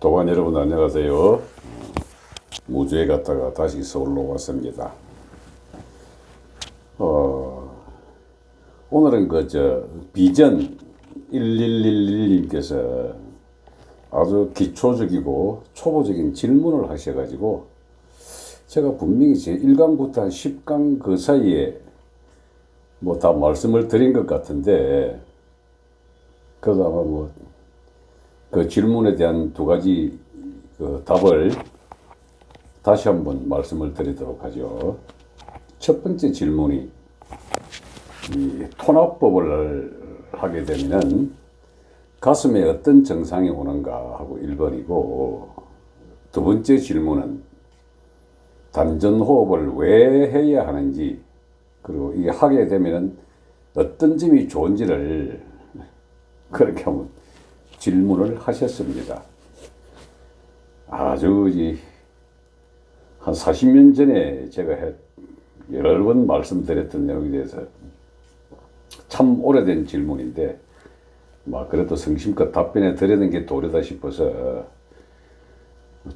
동안 여러분 안녕하세요. 무주에 갔다가 다시 서울로 왔습니다. 오늘은 비전 1111님께서 아주 기초적이고 초보적인 질문을 하셔가지고 제가 분명히 제 1강부터 한 10강 그 사이에 뭐 다 말씀을 드린 것 같은데, 그래도 아마 그 질문에 대한 두 가지 그 답을 다시 한번 말씀을 드리도록 하죠. 첫 번째 질문이 이 토납법을 하게 되면은 가슴에 어떤 증상이 오는가 하고 1번이고, 두 번째 질문은 단전호흡을 왜 해야 하는지, 그리고 이게 하게 되면은 어떤 점이 좋은지를 그렇게 한번 질문을 하셨습니다. 아주 한 40년 전에 제가 여러 번 말씀드렸던 내용에 대해서 참 오래된 질문인데, 그래도 성심껏 답변해 드리는 게 도리다 싶어서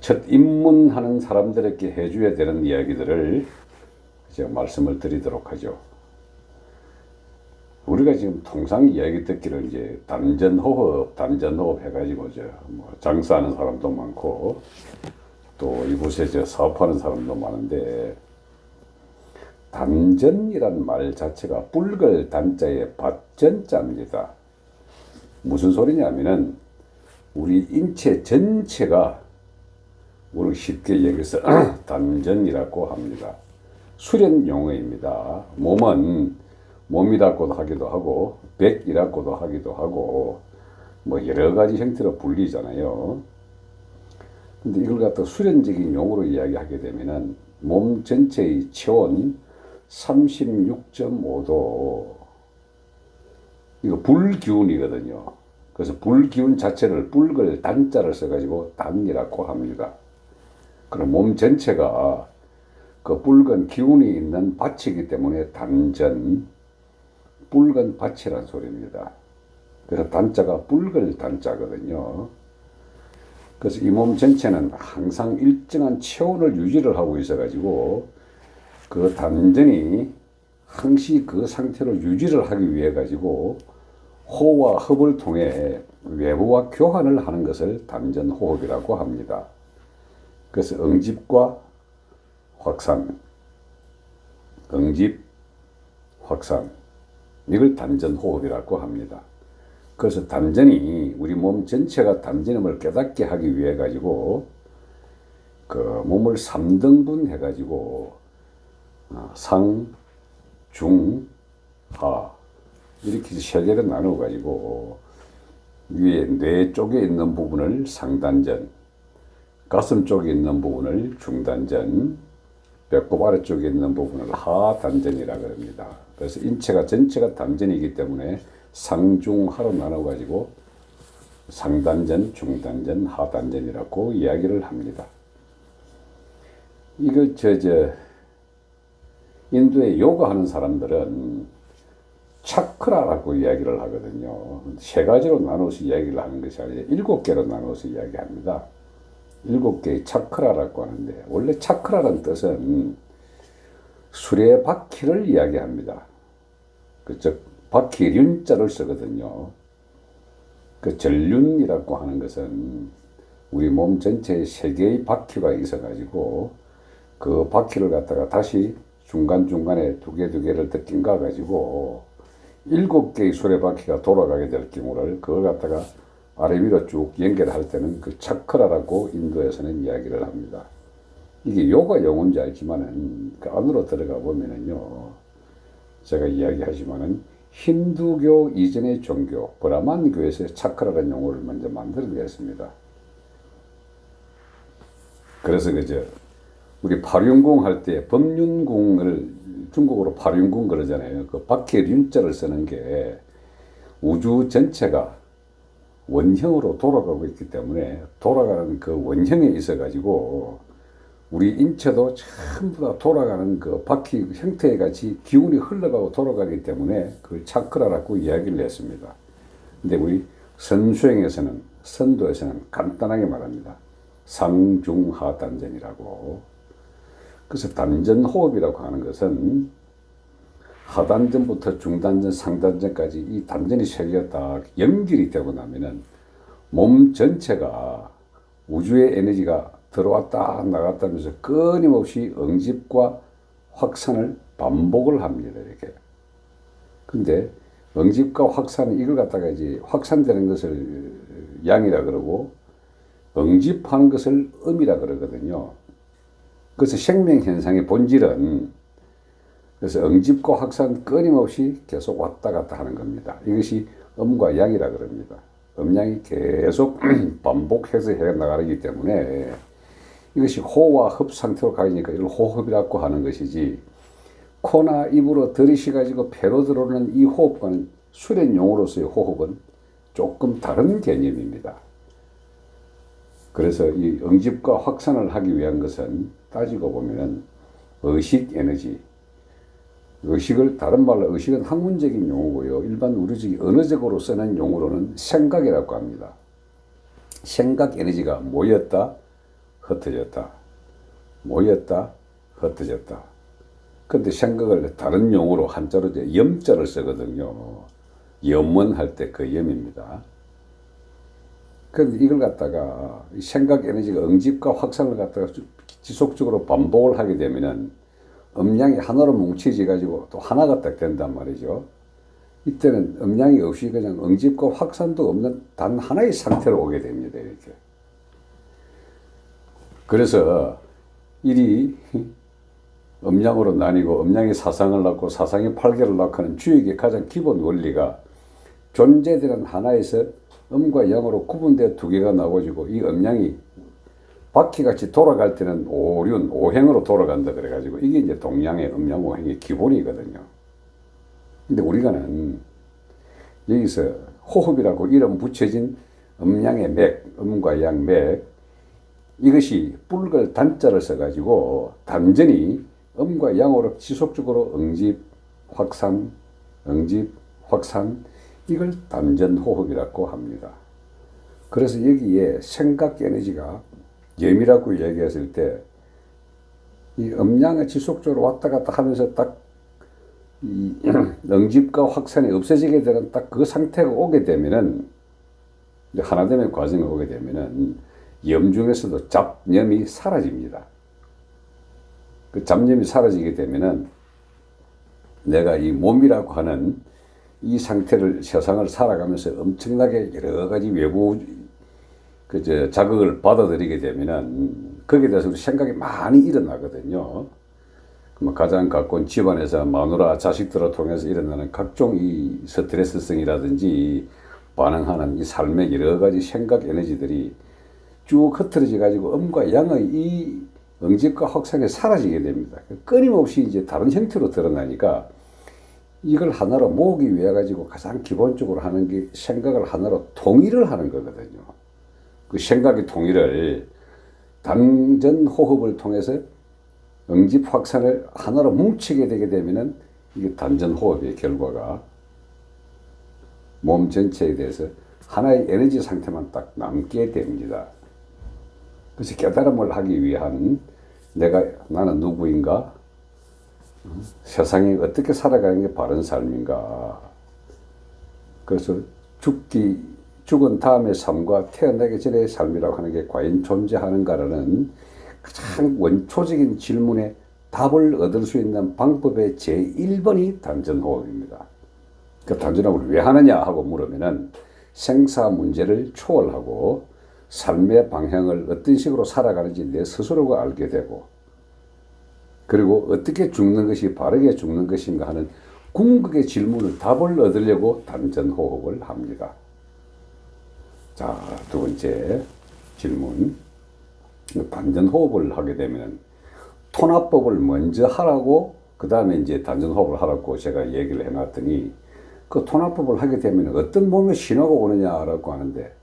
첫 입문하는 사람들에게 해줘야 되는 이야기들을 제가 말씀을 드리도록 하죠. 우리가 지금 통상 이야기 듣기로 이제 단전호흡 해가지고 장사하는 사람도 많고 또 이곳에 사업하는 사람도 많은데, 단전이란 말 자체가 뿔글 단자의 밭전자입니다. 무슨 소리냐면은 우리 인체 전체가 우리 쉽게 얘기해서 단전이라고 합니다. 수련 용어입니다. 몸은 몸이라고도 하기도 하고 백이라고도 하기도 하고 여러 가지 형태로 불리잖아요. 근데 이걸 갖다 수련적인 용어로 이야기하게 되면은 몸 전체의 체온 36.5도, 이거 불기운이거든요. 그래서 불기운 자체를 뿔글 단자를 써가지고 단이라고 합니다. 그럼 몸 전체가 그 붉은 기운이 있는 밭이기 때문에 단전, 붉은 밭이란 소리입니다. 그래서 단자가 붉을 단자거든요. 그래서 이 몸 전체는 항상 일정한 체온을 유지를 하고 있어가지고 그 단전이 항시 그 상태로 유지를 하기 위해 가지고 호와 흡을 통해 외부와 교환을 하는 것을 단전호흡이라고 합니다. 그래서 응집과 확산, 응집, 확산, 이걸 단전호흡이라고 합니다. 그래서 단전이 우리 몸 전체가 단전임을 깨닫게 하기 위해 가지고 그 몸을 3등분 해가지고 상, 중, 하 이렇게 세 개로 나누어 가지고 위에 뇌 쪽에 있는 부분을 상단전, 가슴 쪽에 있는 부분을 중단전, 배꼽 아래쪽에 있는 부분을 하단전이라고 합니다. 그래서 인체가 전체가 단전이기 때문에 상중하로 나눠 가지고 상단전, 중단전, 하단전이라고 이야기를 합니다. 이거 인도에 요가 하는 사람들은 차크라라고 이야기를 하거든요. 세 가지로 나눠서 이야기를 하는 것이 아니라 7개로 나눠서 이야기합니다. 7개의 차크라라고 하는데, 원래 차크라라는 뜻은 수레바퀴를 이야기합니다. 즉 바퀴륜자를 쓰거든요. 그 전륜이라고 하는 것은 우리 몸 전체에 3개의 바퀴가 있어가지고 그 바퀴를 갖다가 다시 중간중간에 2개를 더 낀가 가지고 7개의 수레바퀴가 돌아가게 될 경우를 그걸 갖다가 아래 위로 쭉 연결할 때는 그 차크라라고 인도에서는 이야기를 합니다. 이게 요가 용어인지 알지만은 그 안으로 들어가 보면은요, 제가 이야기하지만은 힌두교 이전의 종교 브라만교에서 차크라라는 용어를 먼저 만들어냈습니다. 그래서 우리 파륜궁 할 때 법륜궁을 중국어로 파륜궁 그러잖아요. 그 바퀴에 륜자를 쓰는 게 우주 전체가 원형으로 돌아가고 있기 때문에 돌아가는 그 원형에 있어 가지고 우리 인체도 전부 다 돌아가는 그 바퀴 형태에 같이 기운이 흘러가고 돌아가기 때문에 그걸 차크라라고 이야기를 했습니다. 근데 우리 선수행에서는 선도에서는 간단하게 말합니다. 상중하단전이라고. 그래서 단전호흡이라고 하는 것은 하단전부터 중단전, 상단전까지 이 단전이 세 개가 딱 연결이 되고 나면은 몸 전체가 우주의 에너지가 들어왔다 나갔다 하면서 끊임없이 응집과 확산을 반복을 합니다. 이렇게. 근데 응집과 확산은 이걸 갖다가 이제 확산되는 것을 양이라 그러고 응집하는 것을 음이라 그러거든요. 그래서 생명현상의 본질은 그래서 응집과 확산 끊임없이 계속 왔다 갔다 하는 겁니다. 이것이 음과 양이라 그럽니다. 음양이 계속 반복해서 해 나가기 때문에 이것이 호와 흡 상태로 가니까 이걸 호흡이라고 하는 것이지, 코나 입으로 들이쉬가지고 폐로 들어오는 이 호흡과는 수련용으로서의 호흡은 조금 다른 개념입니다. 그래서 이 응집과 확산을 하기 위한 것은 따지고 보면은 의식 에너지, 의식을 다른 말로 의식은 학문적인 용어고요. 일반 우리적인 언어적으로 쓰는 용어로는 생각이라고 합니다. 생각 에너지가 모였다, 흩어졌다, 모였다, 흩어졌다. 근데 생각을 다른 용어로 한자로 이제 염자를 쓰거든요. 염원할 때 그 염입니다. 그런데 이걸 갖다가 생각 에너지가 응집과 확산을 갖다가 지속적으로 반복을 하게 되면은 음양이 하나로 뭉쳐져 가지고 또 하나가 딱 된단 말이죠. 이때는 음양이 없이 그냥 응집과 확산도 없는 단 하나의 상태로 오게 됩니다. 이렇게. 그래서 일이 음양으로 나뉘고 음양이 사상을 낳고 사상이 팔계를 낳고 하는 주역의 가장 기본 원리가 존재되는 하나에서 음과 양으로 구분되어 두 개가 나와지고 이 음양이 바퀴같이 돌아갈 때는 오륜, 오행으로 돌아간다 그래가지고 이게 이제 동양의 음양 오행의 기본이거든요. 근데 우리가는 여기서 호흡이라고 이름 붙여진 음양의 맥, 음과 양 맥, 이것이 뿔글 단자를 써가지고 단전이 음과 양으로 지속적으로 응집, 확산, 응집, 확산, 이걸 단전호흡이라고 합니다. 그래서 여기에 생각 에너지가 염이라고 얘기했을 때 이 음양을 지속적으로 왔다 갔다 하면서 딱 이 응집과 확산이 없어지게 되는 딱 그 상태가 오게 되면은, 이제 하나됨의 과정이 오게 되면은 염 중에서도 잡념이 사라집니다. 그 잡념이 사라지게 되면은 내가 이 몸이라고 하는 이 상태를, 세상을 살아가면서 엄청나게 여러 가지 외부 자극을 받아들이게 되면은 거기에 대해서 우리 생각이 많이 일어나거든요. 가장 가까운 집안에서 마누라, 자식들을 통해서 일어나는 각종 이 스트레스성이라든지 반응하는 이 삶의 여러 가지 생각 에너지들이 쭉 흩어져 가지고 음과 양의 이 응집과 확산이 사라지게 됩니다. 끊임없이 이제 다른 형태로 드러나니까 이걸 하나로 모으기 위해 가지고 가장 기본적으로 하는 게 생각을 하나로 통일을 하는 거거든요. 그 생각의 통일을 단전 호흡을 통해서 응집 확산을 하나로 뭉치게 되게 되면은 이게 단전 호흡의 결과가 몸 전체에 대해서 하나의 에너지 상태만 딱 남게 됩니다. 그래서 깨달음을 하기 위한 나는 누구인가? 세상에 어떻게 살아가는 게 바른 삶인가? 그래서 죽은 다음의 삶과 태어나기 전의 삶이라고 하는 게 과연 존재하는가라는 가장 원초적인 질문에 답을 얻을 수 있는 방법의 제1번이 단전호흡입니다. 그 단전호흡을 왜 하느냐 하고 물으면은 생사 문제를 초월하고 삶의 방향을 어떤 식으로 살아가는지 내 스스로가 알게 되고, 그리고 어떻게 죽는 것이 바르게 죽는 것인가 하는 궁극의 질문을 답을 얻으려고 단전호흡을 합니다. 자, 두 번째 질문. 단전호흡을 하게 되면 토나법을 먼저 하라고, 그 다음에 이제 단전호흡을 하라고 제가 얘기를 해놨더니, 그 토나법을 하게 되면 어떤 몸에 신호가 오느냐라고 하는데,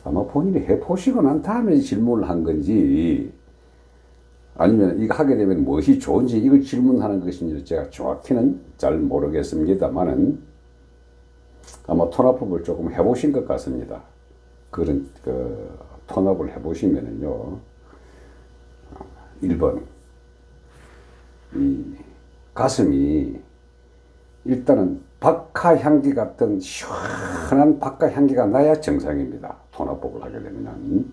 아마 본인이 해보시고 난 다음에 질문을 한 건지, 아니면 이거 하게 되면 무엇이 좋은지 이걸 질문하는 것인지 제가 정확히는 잘 모르겠습니다만은, 아마 톤압법을 조금 해보신 것 같습니다. 그런 톤압을 해보시면은요, 1번 이 가슴이 일단은 박하 향기 같은 시원한 박하 향기가 나야 정상입니다. 톤압법을 하게 되면은.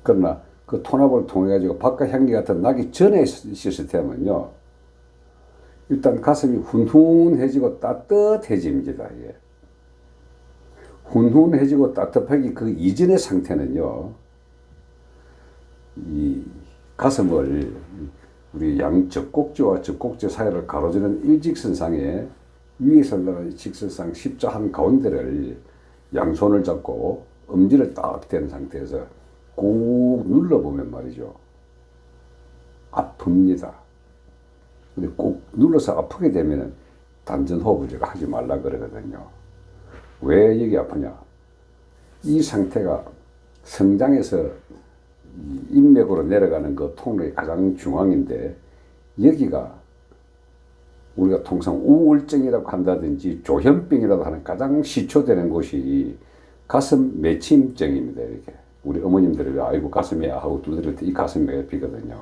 그러나 그 톤압을 통해 가지고 박하 향기 같은 나기 전에 시스템은요, 일단 가슴이 훈훈해지고 따뜻해집니다. 예. 훈훈해지고 따뜻하기 그 이전의 상태는요, 이 가슴을 우리 양젖꼭지와 젖꼭지 사이를 가로지르는 일직선상에 위에서 올라가는 직선상 십자 한 가운데를 양손을 잡고 엄지를 딱 댄 상태에서 꾹 눌러보면 말이죠, 아픕니다. 근데 꼭 눌러서 아프게 되면은 단전호흡을 제가 하지 말라 그러거든요. 왜 여기 아프냐? 이 상태가 성장에서 인맥으로 내려가는 그 통로의 가장 중앙인데, 여기가 우리가 통상 우울증이라고 한다든지 조현병이라고 하는 가장 시초되는 곳이 가슴 맺힘증입니다. 이렇게 우리 어머님들이 아이고 가슴이 하고 두드릴 때 이 가슴 맺히거든요.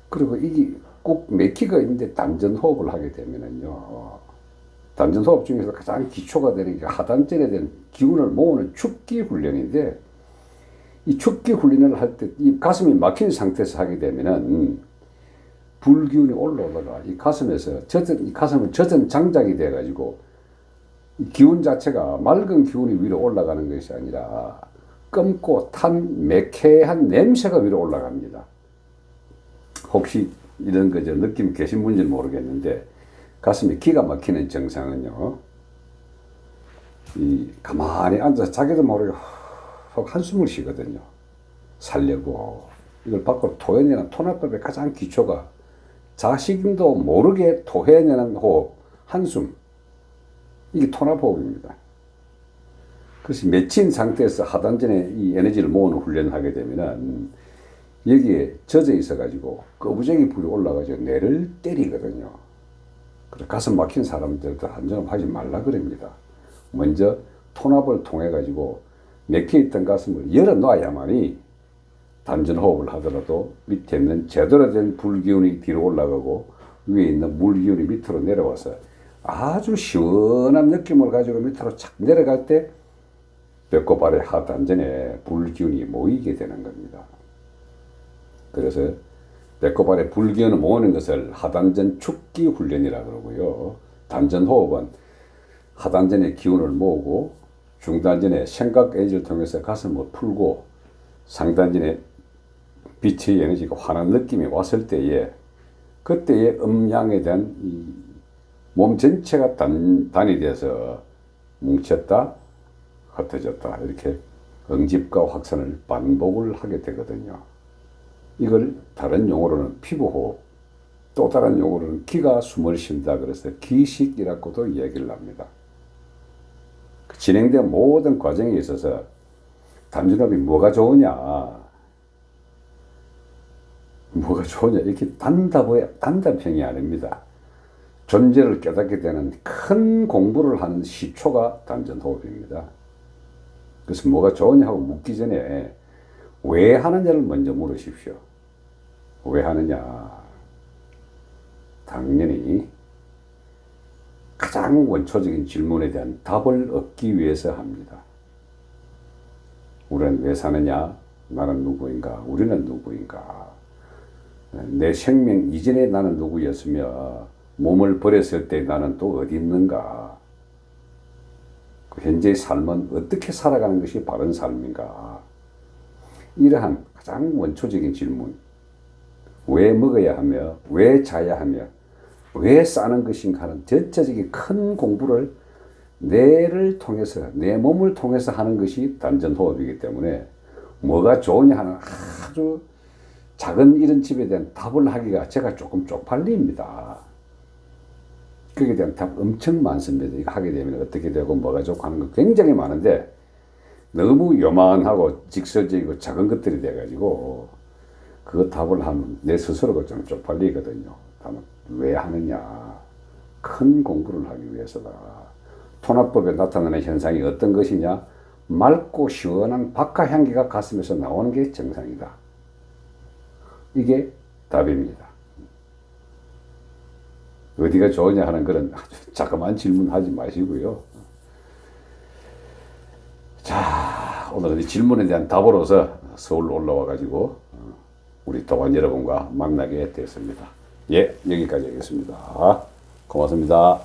그리고 이게 꼭 맥히가 있는데 단전호흡을 하게 되면은요, 단전호흡 중에서 가장 기초가 되는 게 하단전에 대한 기운을 모으는 축기 훈련인데, 이 축기 훈련을 할 때 이 가슴이 막힌 상태에서 하게 되면은 불기운이 올라오다가 이 가슴에서 이 가슴은 젖은 장작이 돼 가지고 기운 자체가 맑은 기운이 위로 올라가는 것이 아니라 검고 탄 매캐한 냄새가 위로 올라갑니다. 혹시 이런 거 느낌 계신 분인지 모르겠는데, 가슴에 기가 막히는 증상은요, 이 가만히 앉아서 자기도 모르게 훅 한숨을 쉬거든요. 살려고. 이걸 밖으로 토해내는 톤압법의 가장 기초가 자신도 모르게 토해내는 호흡, 한숨. 이게 톤압호흡입니다. 그래서 맺힌 상태에서 하단전에 이 에너지를 모으는 훈련을 하게 되면은 여기에 젖어 있어가지고 거부쟁이 불이 올라가지고 뇌를 때리거든요. 그래서 가슴 막힌 사람들도 한전을 하지 말라 그럽니다. 먼저 톤압을 통해 가지고 맥혀 있던 가슴을 열어놔야만이 단전호흡을 하더라도 밑에 있는 제대로 된 불기운이 뒤로 올라가고 위에 있는 물기운이 밑으로 내려와서 아주 시원한 느낌을 가지고 밑으로 착 내려갈 때 배꼽 아래 하단전에 불기운이 모이게 되는 겁니다. 그래서 배꼽 아래 불기운을 모으는 것을 하단전 축기 훈련이라 그러고요. 단전호흡은 하단전에 기운을 모으고 중단전에 생각 에너지를 통해서 가슴을 풀고 상단전에 빛의 에너지가 환한 느낌이 왔을 때에 그때의 음양에 대한 몸 전체가 단이 돼서 뭉쳤다 흩어졌다 이렇게 응집과 확산을 반복을 하게 되거든요. 이걸 다른 용어로는 피부호흡, 또 다른 용어로는 기가 숨을 쉰다 그래서 기식이라고도 얘기를 합니다. 진행된 모든 과정에 있어서 단전호흡이 뭐가 좋으냐 이렇게 단답형이 아닙니다. 존재를 깨닫게 되는 큰 공부를 하는 시초가 단전호흡입니다. 그래서 뭐가 좋으냐 하고 묻기 전에 왜 하느냐를 먼저 물으십시오. 왜 하느냐? 당연히 가장 원초적인 질문에 대한 답을 얻기 위해서 합니다. 우리는 왜 사느냐? 나는 누구인가? 우리는 누구인가? 내 생명 이전에 나는 누구였으며 몸을 버렸을 때 나는 또 어디 있는가? 현재의 삶은 어떻게 살아가는 것이 바른 삶인가? 이러한 가장 원초적인 질문, 왜 먹어야 하며 왜 자야 하며 왜 사는 것인가 하는 전체적인 큰 공부를 뇌를 통해서 내 몸을 통해서 하는 것이 단전호흡이기 때문에 뭐가 좋으냐 하는 아주 작은 이런 집에 대한 답을 하기가 제가 조금 쪽팔립니다. 거기에 대한 답 엄청 많습니다. 이거 하게 되면 어떻게 되고 뭐가 좋고 하는 거 굉장히 많은데 너무 요만하고 직설적이고 작은 것들이 돼가지고 그 답을 하면 내 스스로가 좀 쪽팔리거든요. 다만 왜 하느냐? 큰 공부를 하기 위해서다. 혼합법에 나타나는 현상이 어떤 것이냐? 맑고 시원한 박하 향기가 가슴에서 나오는 게 정상이다. 이게 답입니다. 어디가 좋으냐 하는 그런 아주 자그마한 질문하지 마시고요. 자, 오늘은 이 질문에 대한 답으로서 서울로 올라와 가지고 우리 도관 여러분과 만나게 됐습니다. 예, 여기까지 하겠습니다. 고맙습니다.